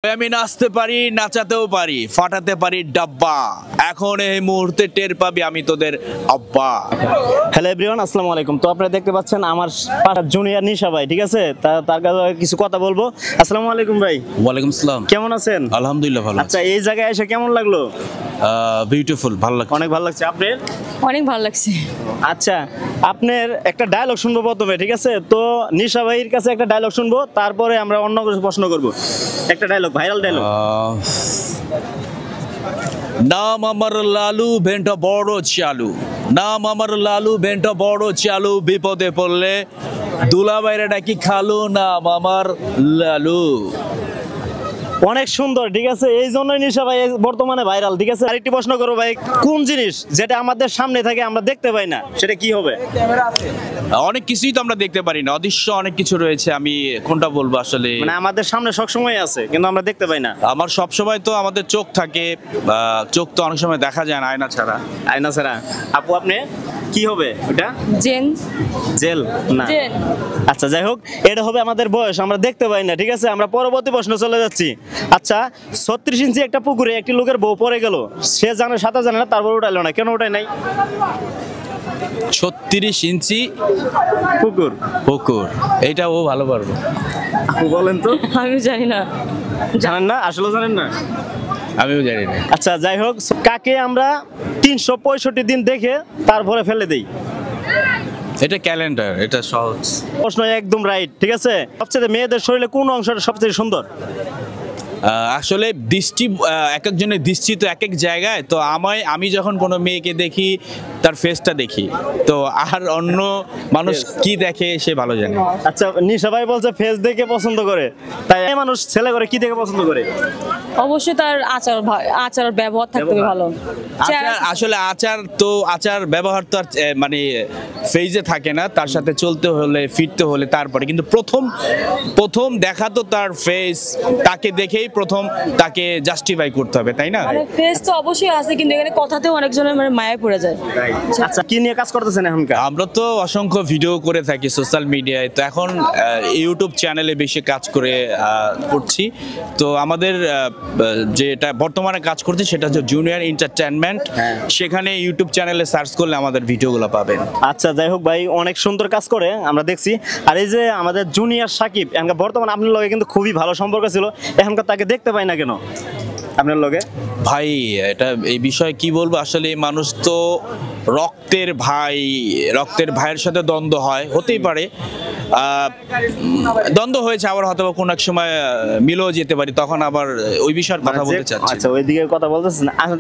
আমি নাচতে পারি, নাচাতেও পারি, ফাটাতে পারি ডাব্বা। এখন এই মুহূর্তে টের পাবি আমি তোদের আব্বা। হ্যালো এভরিওয়ান, আসসালামু আলাইকুম। তো আপনারা দেখতে পাচ্ছেন আমার জুনিয়র নিশা ভাই, ঠিক আছে? তার কাছে কিছু কথা বলবো। আসসালামু আলাইকুম ভাই। ওয়ালাইকুম আসসালাম। কেমন আছেন? আলহামদুলিল্লাহ ভালো। আচ্ছা, এই জায়গায় এসে কেমন লাগলো? বিউটিফুল, ভালো লাগছে। অনেক ভালো লাগছে। আপনার? অনেক ভালো লাগছে। আচ্ছা, আপনার একটা ডায়লগ শুনবো প্রথমে, ঠিক আছে? তো নিশা ভাইয়ের কাছে একটা ডায়লগ শুনবো, তারপরে আমরা অন্য কিছু প্রশ্ন করব। একটা ডায়লগ, ভাইরাল ডায়লগ। নাম আমার লালু, ভেন্টা বড় চালু। নাম আমার লালু, ভেন্টা বড় চালু। বিপদে পড়লে দুলা বাইরে ডাকি খালু। নাম আমার লালু। অনেক সুন্দর, ঠিক আছে? এই জন্যই নিশা ভাই বর্তমানে ভাইরাল, ঠিক আছে? আরেকটি প্রশ্ন করো ভাই, কোন জিনিস যেটা আমাদের সামনে থাকে আমরা দেখতে পাই না, সেটা কি হবে? অনেক কিছুই তো আমরা দেখতে পারি না, অদৃশ্য অনেক কিছু রয়েছে। আমি কোনটা বলবো আসলে? মানে আমাদের সামনে সবসময় আছে কিন্তু আমরা দেখতে পাই না। আমার সব সময় তো আমাদের চোখ থাকে, চোখ তো অনেক সময় দেখা যায় না আয়না ছাড়া। আয়না ছাড়া। আপু, আপনি কি হবে ওটা? জেন। জেল না? জেন। আচ্ছা, যাই হোক, এটা হবে আমাদের বয়স, আমরা দেখতে পাই না, ঠিক আছে? আমরা পরবর্তী প্রশ্ন চলে যাচ্ছি। আচ্ছা, 36 ইঞ্চি একটা পুকুরে একটি লোকের বউ পড়ে গেল, সে জানে, সাঁতার জানে না, তারপর উঠাইলো না, কেন উঠাই নাই? 36 ইঞ্চি পুকুর। পুকুর, এইটা ও ভালো পারবে। আপু বলেন তো। আমি জানি না। জানেন না? আসলে জানেন না? আমিও জানি না। আচ্ছা, যাই হোক, কাকে আমরা 365 দিন দেখে তারপরে ফেলে দেই? এটা ক্যালেন্ডার, এটা সহজ প্রশ্ন একদম রাইট, ঠিক আছে? সবচেয়ে মেয়েদের শরীরে কোন অংশটা সবচেয়ে সুন্দর? আসলে দৃষ্টি, এক একজনের দৃষ্টি তো এক এক জায়গায়। তো আমি যখন কোনো মেয়েকে দেখি তার ফেসটা দেখি, তো আর অন্য মানুষ কি দেখে সে ভালো জানে। আচ্ছা, নিশা ভাই বলছে ফেস দেখে পছন্দ করে, তাই এই মানুষ ছেলে করে কি দেখে পছন্দ করে? অবশ্যই তার আচার ব্যবহার থাকতে হবে ভালো। আসলে আচার ব্যবহার তো আর মানে ফেজে থাকে না, তার সাথে চলতে হলে ফিরতে হলে তারপরে। কিন্তু প্রথম দেখা তো তার ফেস, তাকে দেখেই প্রথম তাকে জাস্টিফাই করতে হবে, তাই না? মানে ফেস তো অবশ্যই আছে, কিন্তু এখানে কথাতেও অনেকজনের মানে মায়া পড়ে যায়। আচ্ছা, কি নিয়ে কাজ করতেছেন এখনকার? আমরা তো অসংখ্য ভিডিও করে থাকি সোশ্যাল মিডিয়ায়। তো এখন ইউটিউব চ্যানেলে বেশি কাজ করছি। তো আমাদের যেটা বর্তমানে কাজ করছি সেটা হচ্ছে জুনিয়র এন্টারটেইনমেন্ট। সেখানে ইউটিউব চ্যানেলে সার্চ করলে আমাদের ভিডিওগুলো পাবেন। আচ্ছা, যাই হোক ভাই, অনেক সুন্দর কাজ করে আমরা দেখছি। আর এই যে আমাদের জুনিয়র সাকিব, এখনকার বর্তমানে আপনার লগে কিন্তু খুবই ভালো সম্পর্ক ছিল, এখনকার তাকে দেখতে পাই না কেন আপনার লগে? ভাই, এটা এই বিষয়ে কি বলবো? আসলে মানুষ তো রক্তের ভাইয়ের সাথে দ্বন্দ্ব হতেই পারে। দ্বন্দ্ব হয়েছে, আবার হয়তো কোনো এক সময় মিলেও যেতে পারি, তখন আবার ওই বিষয়ের কথা বলতে চাচ্ছি। আচ্ছা, ওইদিকে কথা বলতেছেন। আসলে